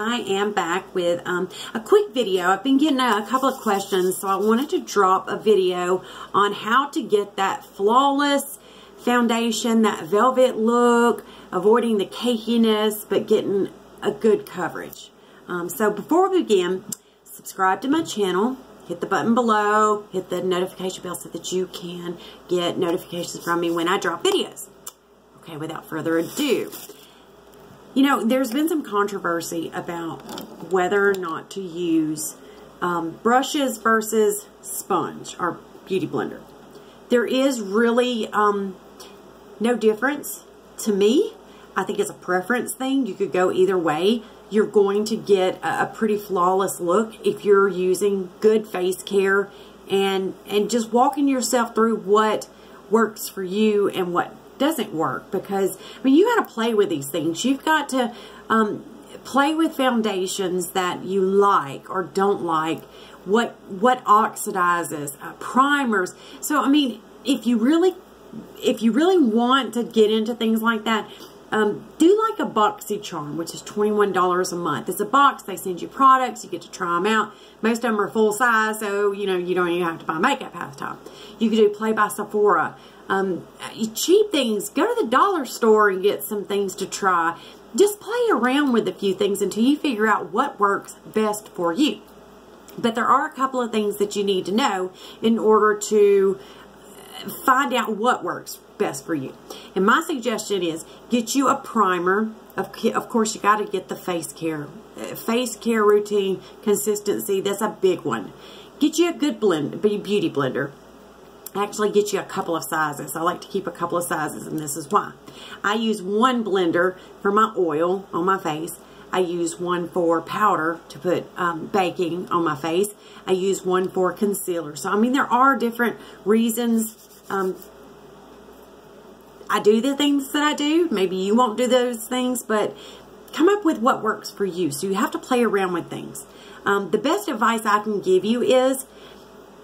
I am back with a quick video. I've been getting a couple of questions, so I wanted to drop a video on how to get that flawless foundation, that velvet look, avoiding the cakiness, but getting a good coverage. So before we begin, subscribe to my channel, hit the button below, hit the notification bell so that you can get notifications from me when I drop videos. Okay, without further ado. You know, there's been some controversy about whether or not to use brushes versus sponge or beauty blender. There is really no difference to me. I think it's a preference thing. You could go either way. You're going to get a pretty flawless look if you're using good face care and just walking yourself through what works for you and what doesn't work, because I mean, you got to play with these things. You've got to play with foundations that you like or don't like, what oxidizes, primers. So I mean, if you really want to get into things like that, do like a BoxyCharm, which is $21 a month. It's a box. They send you products. You get to try them out. Most of them are full size, so you know you don't even have to buy makeup half the time. You can do Play by Sephora. Cheap things. Go to the dollar store and get some things to try. Just play around with a few things until you figure out what works best for you. But there are a couple of things that you need to know in order to find out what works best for you. And my suggestion is get you a primer. Of course, you got to get the face care routine consistency. That's a big one. Get you a good beauty blender. Actually get you a couple of sizes. I like to keep a couple of sizes, and this is why. I use one blender for my oil on my face. I use one for powder to put baking on my face. I use one for concealer. So, I mean, there are different reasons I do the things that I do. Maybe you won't do those things, but come up with what works for you. So you have to play around with things. The best advice I can give you is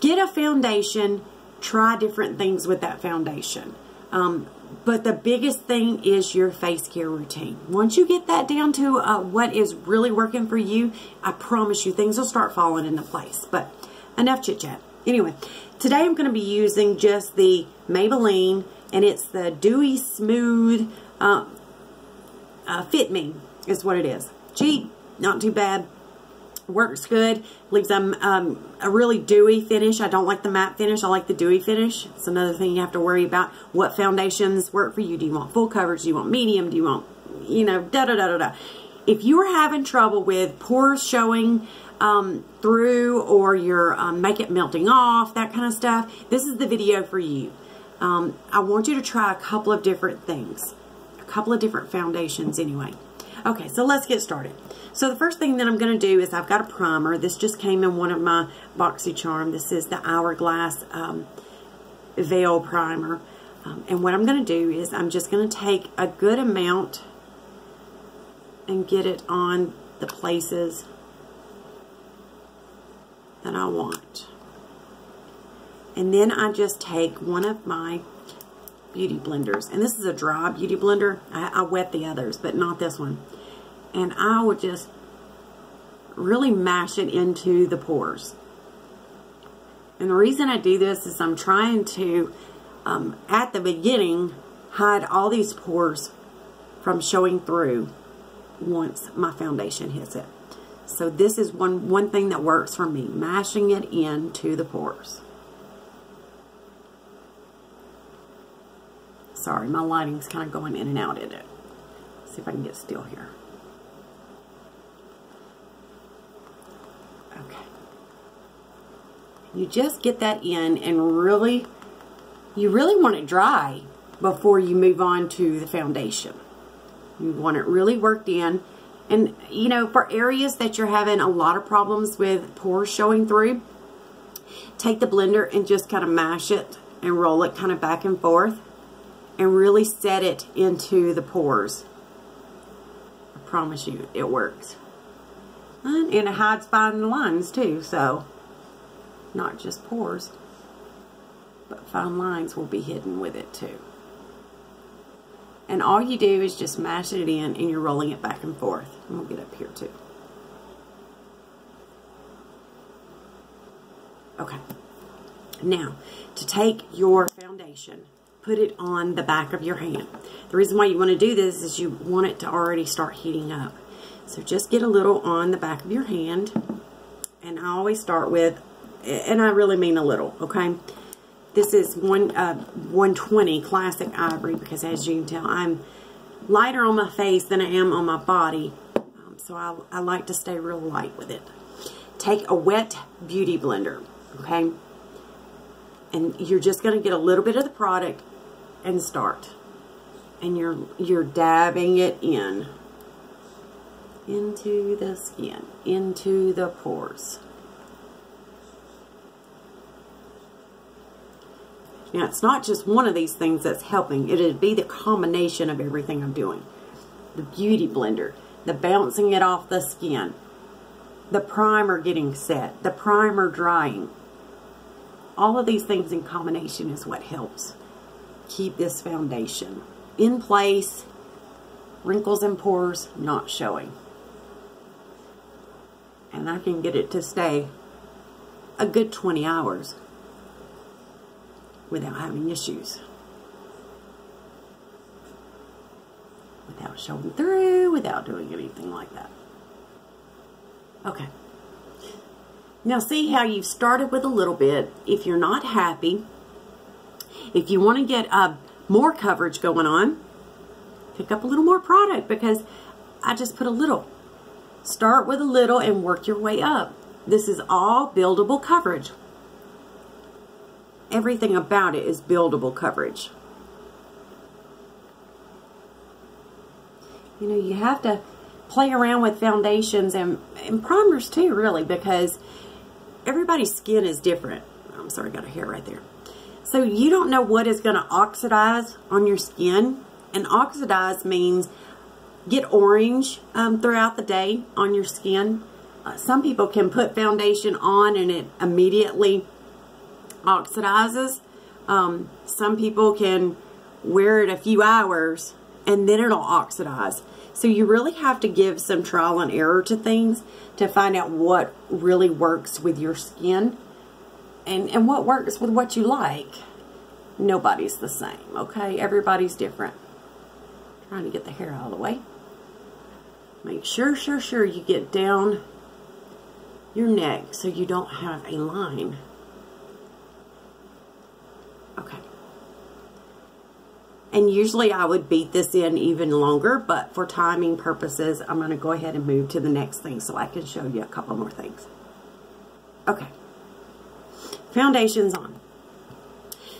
get a foundation. Try different things with that foundation. But the biggest thing is your face care routine. Once you get that down to what is really working for you, I promise you things will start falling into place. But enough chit chat. Anyway, today I'm going to be using just the Maybelline, and it's the Dewy Smooth Fit Me is what it is. Cheap, not too bad. Works good. Leaves a really dewy finish. I don't like the matte finish. I like the dewy finish. It's another thing you have to worry about. What foundations work for you? Do you want full coverage? Do you want medium? Do you want, you know, da-da-da-da-da. If you are having trouble with pores showing through, or your makeup melting off, that kind of stuff, this is the video for you. I want you to try a couple of different things. A couple of different foundations anyway. Okay, so let's get started. So the first thing that I'm going to do is I've got a primer. This just came in one of my BoxyCharm. This is the Hourglass Veil Primer. And what I'm going to do is I'm just going to take a good amount and get it on the places that I want. And then I just take one of my beauty blenders. And this is a dry beauty blender. I wet the others, but not this one. And I will just really mash it into the pores. And the reason I do this is I'm trying to, at the beginning, hide all these pores from showing through once my foundation hits it. So this is one thing that works for me, mashing it into the pores. Sorry, my lighting's kind of going in and out in it. Let's see if I can get still here. Okay. You just get that in, and you really want it dry before you move on to the foundation. You want it really worked in. And, you know, for areas that you're having a lot of problems with pores showing through, take the blender and just kind of mash it and roll it kind of back and forth and really set it into the pores. I promise you, it works. And it hides fine lines too, so not just pores, but fine lines will be hidden with it too. And all you do is just mash it in, and you're rolling it back and forth. And we'll get up here too. Okay. Now, to take your foundation, put it on the back of your hand. The reason why you want to do this is you want it to already start heating up. So just get a little on the back of your hand. And I always start with, and I really mean a little, okay? This is 120 Classic Ivory, because as you can tell, I'm lighter on my face than I am on my body. So I like to stay real light with it. Take a wet beauty blender, okay? And you're just going to get a little bit of the product and start. And you're dabbing it in. Into the skin. Into the pores. Now, it's not just one of these things that's helping. It'd be the combination of everything I'm doing. The beauty blender. The bouncing it off the skin. The primer getting set. The primer drying. All of these things in combination is what helps keep this foundation in place, wrinkles and pores not showing. And I can get it to stay a good 20 hours without having issues. Without showing through, without doing anything like that. Okay. Now see how you've started with a little bit. If you're not happy, if you want to get more coverage going on, pick up a little more product, because I just put a little. Start with a little and work your way up. This is all buildable coverage. Everything about it is buildable coverage. You know, you have to play around with foundations and primers too, really, because everybody's skin is different. I'm sorry, I got a hair right there. So you don't know what is going to oxidize on your skin. And oxidize means get orange throughout the day on your skin. Some people can put foundation on and it immediately oxidizes. Some people can wear it a few hours and then it'll oxidize. So you really have to give some trial and error to things to find out what really works with your skin and what works with what you like. Nobody's the same, okay? Everybody's different. Trying to get the hair out of the way. Make sure you get down your neck so you don't have a line. Okay. And usually I would beat this in even longer, but for timing purposes, I'm going to go ahead and move to the next thing so I can show you a couple more things. Okay. Foundation's on.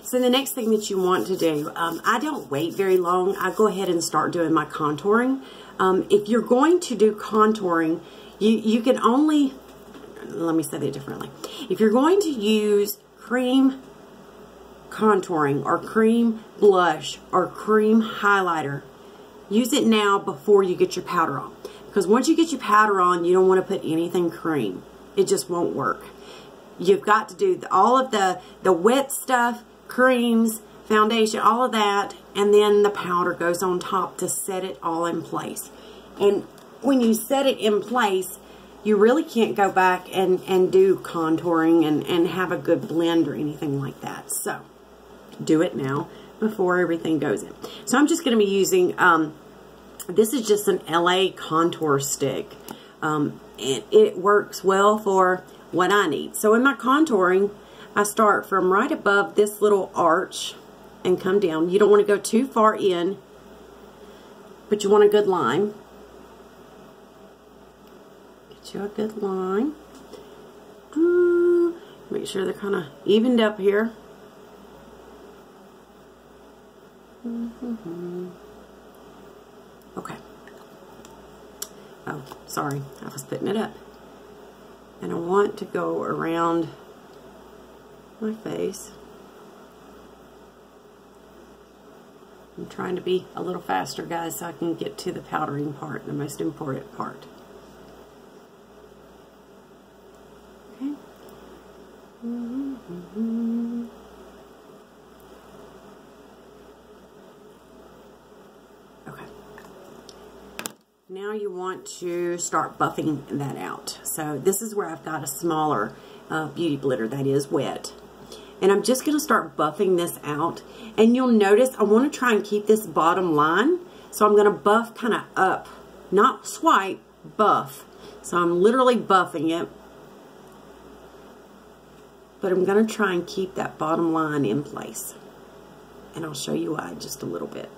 So the next thing that you want to do, I don't wait very long. I go ahead and start doing my contouring. If you're going to do contouring, you can only, let me say that differently. If you're going to use cream contouring or cream blush or cream highlighter, use it now before you get your powder on. Because once you get your powder on, you don't want to put anything cream. It just won't work. You've got to do all of the wet stuff, creams, foundation, all of that, and then the powder goes on top to set it all in place. And when you set it in place, you really can't go back and do contouring and have a good blend or anything like that. So do it now before everything goes in. So I'm just going to be using, this is just an LA contour stick. And it works well for what I need. So in my contouring, I start from right above this little arch and come down. You don't want to go too far in, but you want a good line. Get you a good line. Make sure they're kind of evened up here. Okay. Oh, sorry. I was putting it up. And I want to go around my face. I'm trying to be a little faster, guys, so I can get to the powdering part, the most important part. Okay. Okay. Now you want to start buffing that out. So this is where I've got a smaller beauty blender, that is wet. And I'm just going to start buffing this out. And you'll notice I want to try and keep this bottom line. So I'm going to buff kind of up. Not swipe, buff. So I'm literally buffing it. But I'm going to try and keep that bottom line in place. And I'll show you why just a little bit.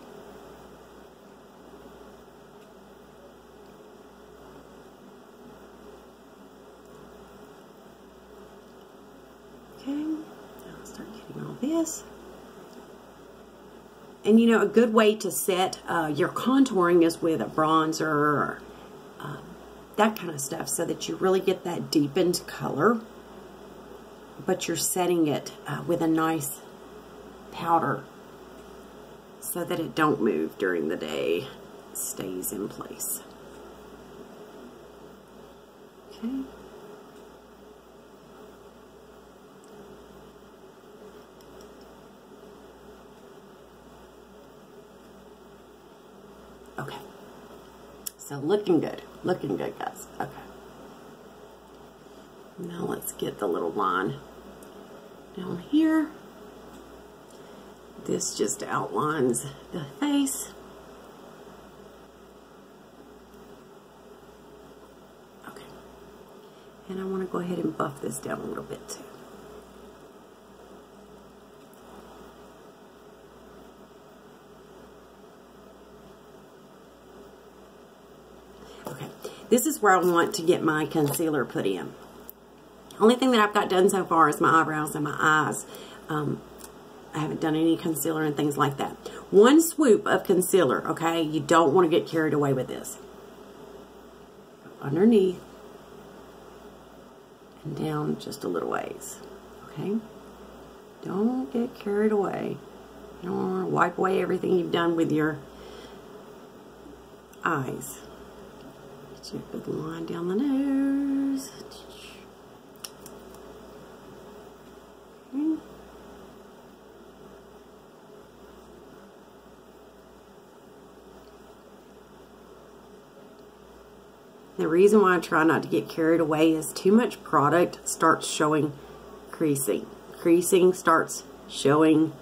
Okay, now I'll start getting all this. And you know, a good way to set your contouring is with a bronzer or that kind of stuff, so that you really get that deepened color, but you're setting it with a nice powder so that it don't move during the day. It stays in place. Okay. Okay. So looking good. Looking good, guys. Okay. Now let's get the little line down here. This just outlines the face. Okay. And I want to go ahead and buff this down a little bit too. Okay. This is where I want to get my concealer put in. Only thing that I've got done so far is my eyebrows and my eyes. I haven't done any concealer and things like that. One swoop of concealer, okay? You don't want to get carried away with this. Underneath and down just a little ways, okay? Don't get carried away. You don't want to wipe away everything you've done with your eyes. Get you a good line down the nose. Okay. The reason why I try not to get carried away is too much product starts showing creasing. Creasing starts showing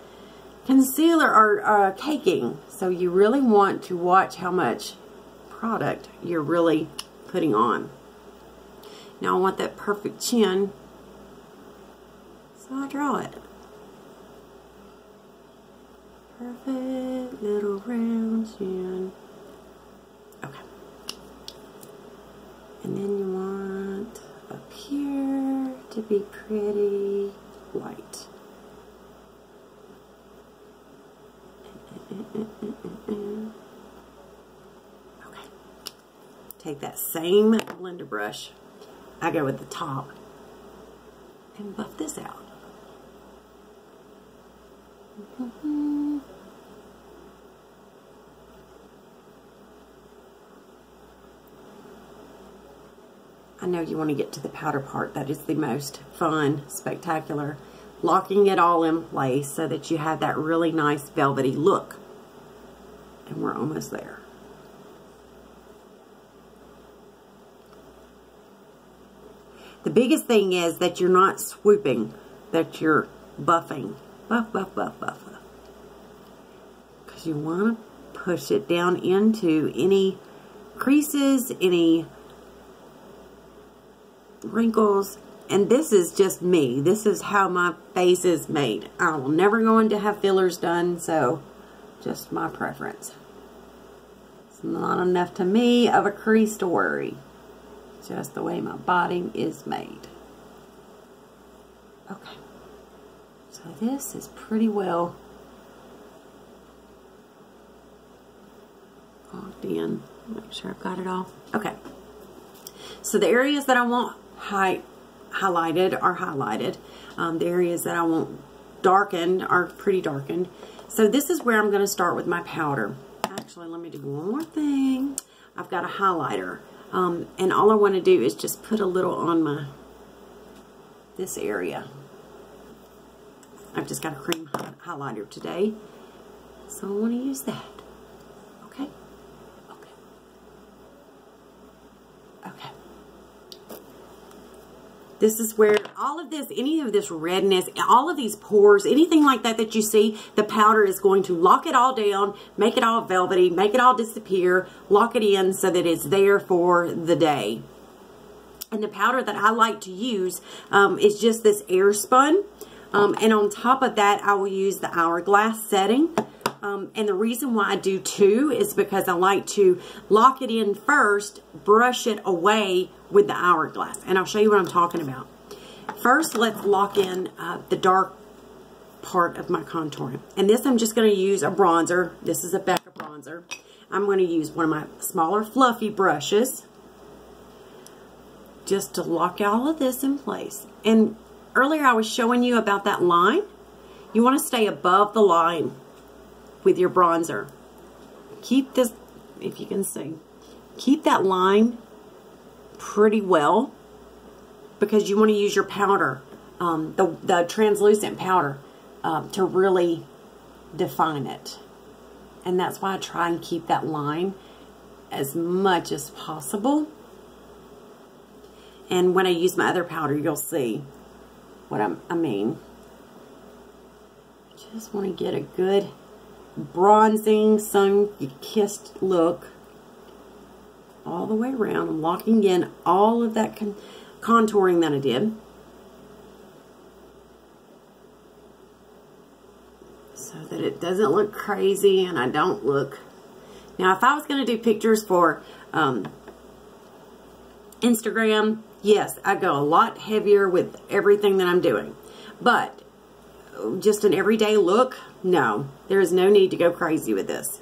concealer or caking. So you really want to watch how much product you're really putting on. Now I want that perfect chin, so I draw it. Perfect little round chin. Okay. And then you want up here to be pretty light. Okay. Take that same blender brush. I go with the top and buff this out. I know you want to get to the powder part. That is the most fun, spectacular. Locking it all in place so that you have that really nice velvety look. And we're almost there. The biggest thing is that you're not swooping, that you're buffing. Buff, buff, buff, buff, buff. Because you want to push it down into any creases, any wrinkles. And this is just me. This is how my face is made. I will never go in to have fillers done, so just my preference. It's not enough to me of a crease to worry. Just the way my body is made. Okay. So this is pretty well locked in. Make sure I've got it all. Okay. So the areas that I want highlighted are highlighted. The areas that I want darkened are pretty darkened. So this is where I'm going to start with my powder. Actually, let me do one more thing. I've got a highlighter. And all I want to do is just put a little on this area. I've just got a cream highlighter today, so I want to use that. Okay? Okay. Okay. This is where all of this, any of this redness, all of these pores, anything like that that you see, the powder is going to lock it all down, make it all velvety, make it all disappear, lock it in so that it's there for the day. And the powder that I like to use is just this air spun. And on top of that, I will use the hourglass setting. And the reason why I do two is because I like to lock it in first, brush it away with the hourglass. And I'll show you what I'm talking about. First, let's lock in the dark part of my contouring. And this, I'm just going to use a bronzer. This is a Becca bronzer. I'm going to use one of my smaller fluffy brushes just to lock all of this in place. And earlier I was showing you about that line. You want to stay above the line with your bronzer. Keep this, if you can see, keep that line pretty well, because you want to use your powder, the translucent powder, to really define it. And that's why I try and keep that line as much as possible. And when I use my other powder, you'll see what I mean. Just want to get a good bronzing, sun-kissed look all the way around. I'm locking in all of that contouring that I did, so that it doesn't look crazy and I don't look. Now, if I was going to do pictures for Instagram, yes, I go a lot heavier with everything that I'm doing. But just an everyday look, no. There is no need to go crazy with this.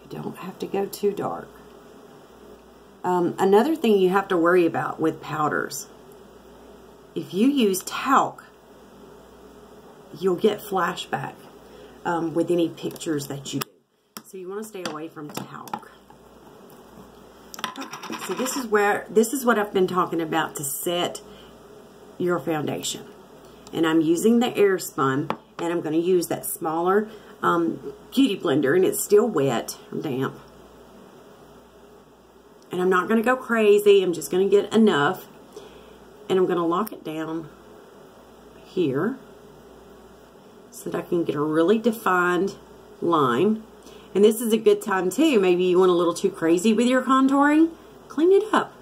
You don't have to go too dark. Another thing you have to worry about with powders, if you use talc, you'll get flashback with any pictures that you do. So you want to stay away from talc. Okay, so this is what I've been talking about to set your foundation. And I'm using the air spun, and I'm going to use that smaller beauty blender, and it's still wet and damp. And I'm not going to go crazy. I'm just going to get enough, and I'm going to lock it down here so that I can get a really defined line. And this is a good time too. Maybe you went a little too crazy with your contouring. Clean it up.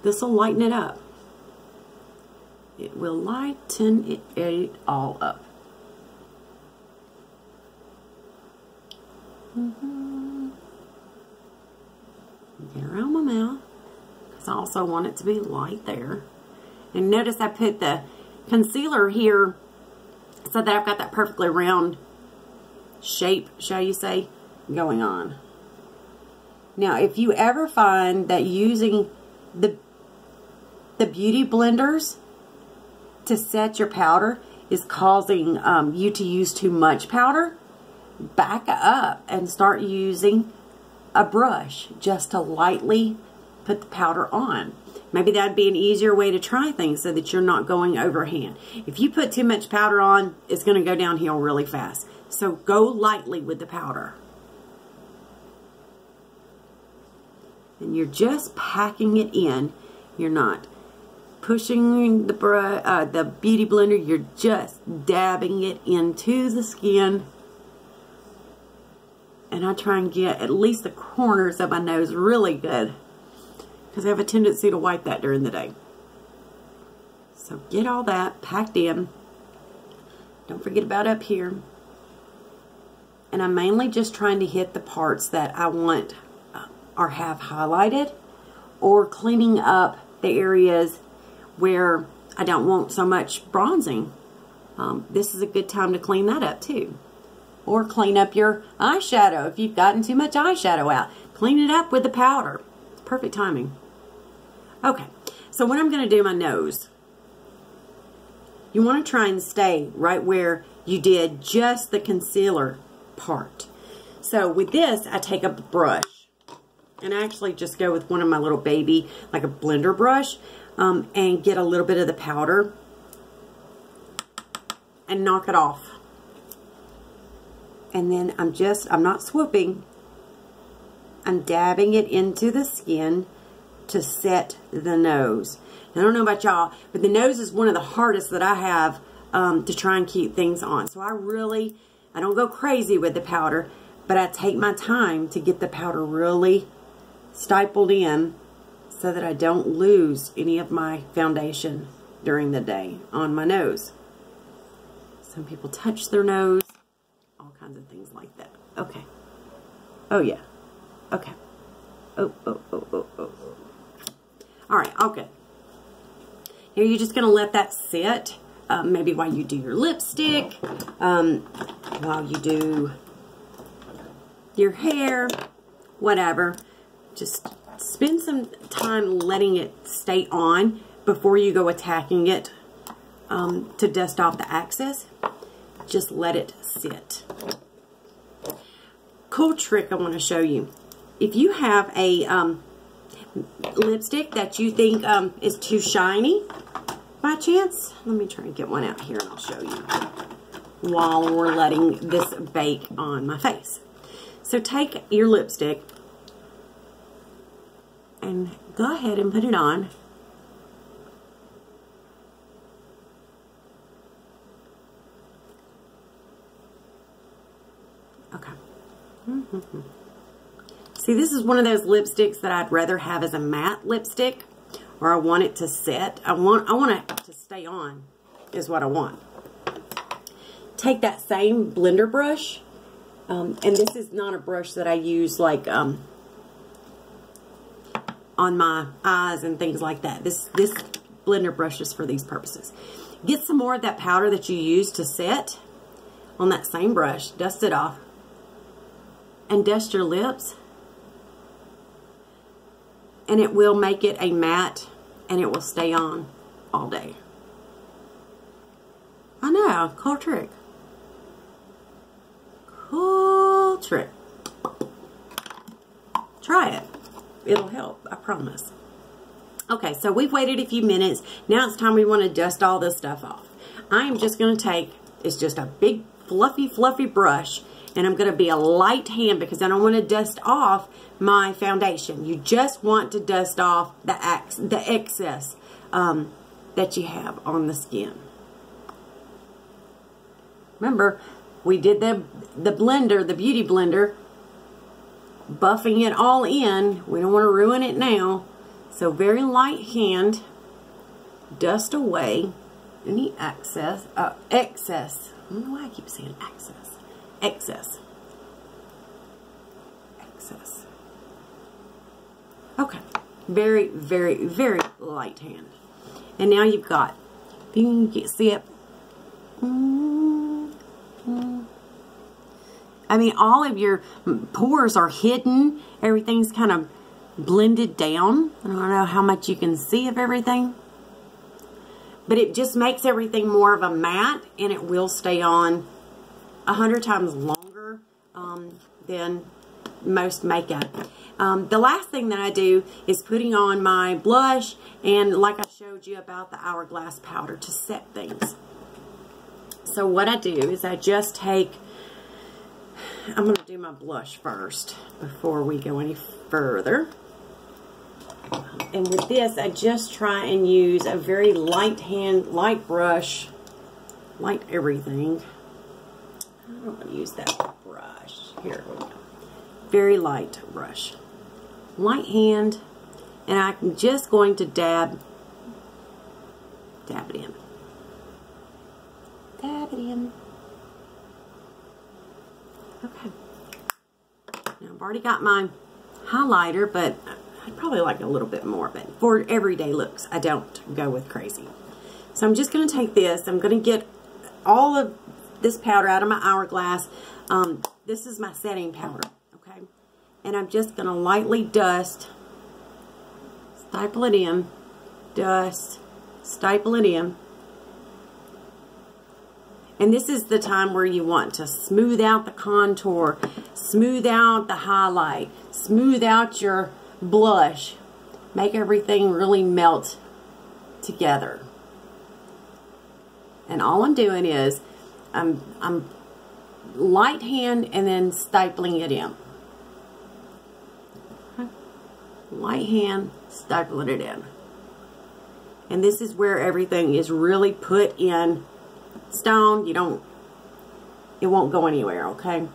This will lighten it up. It will lighten it all up. Get around my mouth, because I also want it to be light there. And notice I put the concealer here so that I've got that perfectly round shape, shall you say, going on. Now, if you ever find that using the beauty blenders to set your powder is causing you to use too much powder, back up and start using a brush just to lightly put the powder on. Maybe that'd be an easier way to try things so that you're not going overhand. If you put too much powder on, it's going to go downhill really fast. So go lightly with the powder. And you're just packing it in. You're not pushing the beauty blender. You're just dabbing it into the skin. And I try and get at least the corners of my nose really good, because I have a tendency to wipe that during the day. So get all that packed in. Don't forget about up here. And I'm mainly just trying to hit the parts that I want or have highlighted, or cleaning up the areas where I don't want so much bronzing. This is a good time to clean that up too. Or clean up your eyeshadow if you've gotten too much eyeshadow out. Clean it up with the powder. It's perfect timing. Okay, so when I'm going to do my nose, you want to try and stay right where you did just the concealer part. So with this, I take a brush, and I actually just go with one of my little baby, like a blender brush, and get a little bit of the powder and knock it off. And then I'm not swooping. I'm dabbing it into the skin to set the nose. Now, I don't know about y'all, but the nose is one of the hardest that I have to try and keep things on. So I don't go crazy with the powder, but I take my time to get the powder really stippled in so that I don't lose any of my foundation during the day on my nose. Some people touch their nose, all kinds of things like that. Okay. Oh, yeah. Okay. Oh. All right, okay. Now you're just going to let that sit, maybe while you do your lipstick, while you do your hair, whatever. Just spend some time letting it stay on before you go attacking it to dust off the excess. Just let it sit. Cool trick I want to show you. If you have a lipstick that you think is too shiny by chance, let me try and get one out here and I'll show you while we're letting this bake on my face. So take your lipstick and go ahead and put it on. Okay. See, this is one of those lipsticks that I'd rather have as a matte lipstick, or I want it to set. I want it to stay on, is what I want. Take that same blender brush, and this is not a brush that I use like on my eyes and things like that. This blender brush is for these purposes. Get some more of that powder that you use to set on that same brush, dust it off, and dust your lips. And it will make it a matte, and it will stay on all day. I know, cool trick. Cool trick. Try it. It'll help, I promise. Okay, so we've waited a few minutes. Now it's time we want to dust all this stuff off. I am just going to take, it's just a big fluffy brush, and I'm going to be a light hand because I don't want to dust off my foundation. You just want to dust off the excess that you have on the skin. Remember, we did the blender, the beauty blender, buffing it all in. We don't want to ruin it now. So very light hand, dust away any excess. I don't know why I keep saying excess. Excess. Okay. Very, very, very light hand. And now you've got, if you can see it. I mean, all of your pores are hidden. Everything's kind of blended down. I don't know how much you can see of everything. But it just makes everything more of a matte, and it will stay on 100 times longer than most makeup. The last thing that I do is putting on my blush, and like I showed you about the hourglass powder to set things. So what I do is I just take, I'm going to do my blush first before we go any further. And with this, I just try and use a very light hand, light brush, light everything. I don't want to use that brush. Here we go. Very light brush. Light hand, and I'm just going to dab it in. Dab it in. Okay. Now I've already got my highlighter, but I'd probably like a little bit more, but for everyday looks, I don't go with crazy. So I'm just going to take this. I'm going to get all of this powder out of my hourglass. This is my setting powder, okay? And I'm just going to lightly dust, staple it in, dust, staple it in. And this is the time where you want to smooth out the contour, smooth out the highlight, smooth out your blush. Make everything really melt together. And all I'm doing is I'm light hand and then stapling it in. Okay. Light hand, stapling it in. And this is where everything is really put in stone. It won't go anywhere, okay?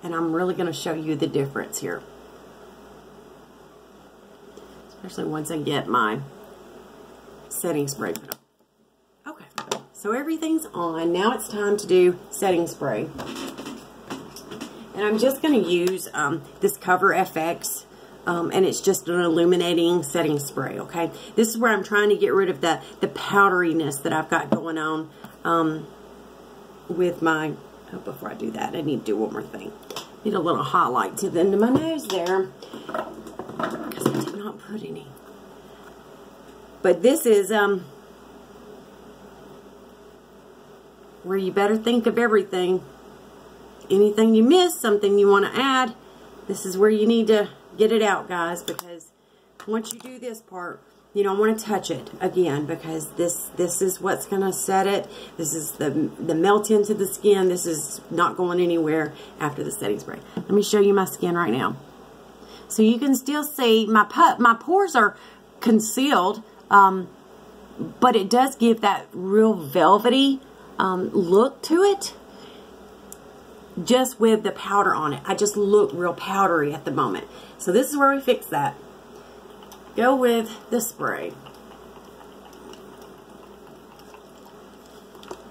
And I'm really going to show you the difference here. Especially once I get my setting spray put on. Okay, so everything's on. Now it's time to do setting spray. And I'm just going to use this Cover FX. And it's just an illuminating setting spray, okay? This is where I'm trying to get rid of the powderiness that I've got going on with my... Oh, before I do that, I need to do one more thing. Need a little highlight to the end of my nose there, because I did not put any. But this is where you better think of everything. Anything you miss, something you want to add, this is where you need to get it out, guys, because once you do this part, you don't want to touch it again, because this is what's going to set it. This is the melt into the skin. This is not going anywhere after the setting spray. Let me show you my skin right now. So you can still see my pores are concealed, but it does give that real velvety look to it. Just with the powder on it. I just look real powdery at the moment. So this is where we fix that. Go with the spray.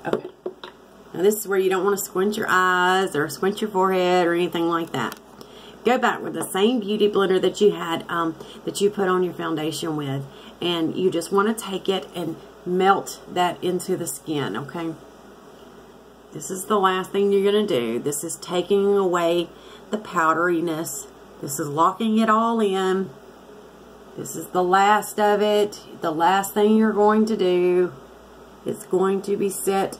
Okay. Now this is where you don't want to squint your eyes or squint your forehead or anything like that. Go back with the same beauty blender that you had, that you put on your foundation with. And you just want to take it and melt that into the skin, okay? This is the last thing you're going to do. This is taking away the powderiness. This is locking it all in. This is the last of it. The last thing you're going to do. It's going to be set.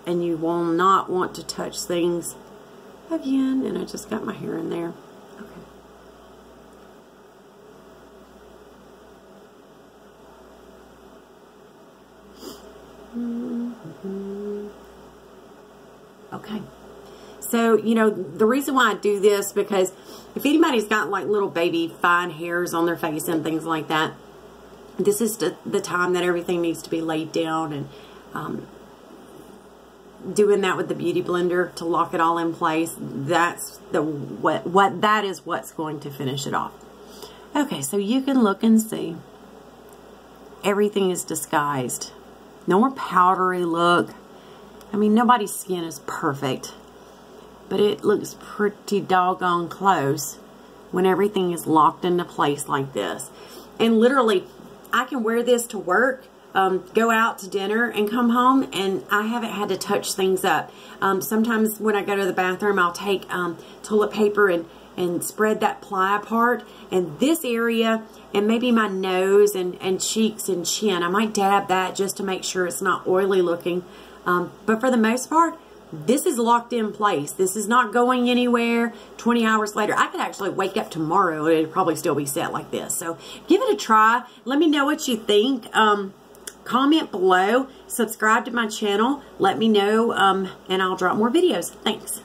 And you will not want to touch things again. And I just got my hair in there. Okay. Okay. So, you know, the reason why I do this, because if anybody's got like little baby fine hairs on their face and things like that, this is the time that everything needs to be laid down, and doing that with the beauty blender to lock it all in place, that's that is what's going to finish it off. Okay, so you can look and see everything is disguised. No more powdery look. I mean, nobody's skin is perfect, but it looks pretty doggone close when everything is locked into place like this. And literally, I can wear this to work, go out to dinner, and come home, and I haven't had to touch things up. Sometimes when I go to the bathroom, I'll take toilet paper and spread that ply apart, and this area, and maybe my nose and cheeks and chin, I might dab that just to make sure it's not oily looking. But for the most part, this is locked in place. This is not going anywhere 20 hours later. I could actually wake up tomorrow and it'd probably still be set like this. So give it a try. Let me know what you think. Comment below. Subscribe to my channel. Let me know, and I'll drop more videos. Thanks.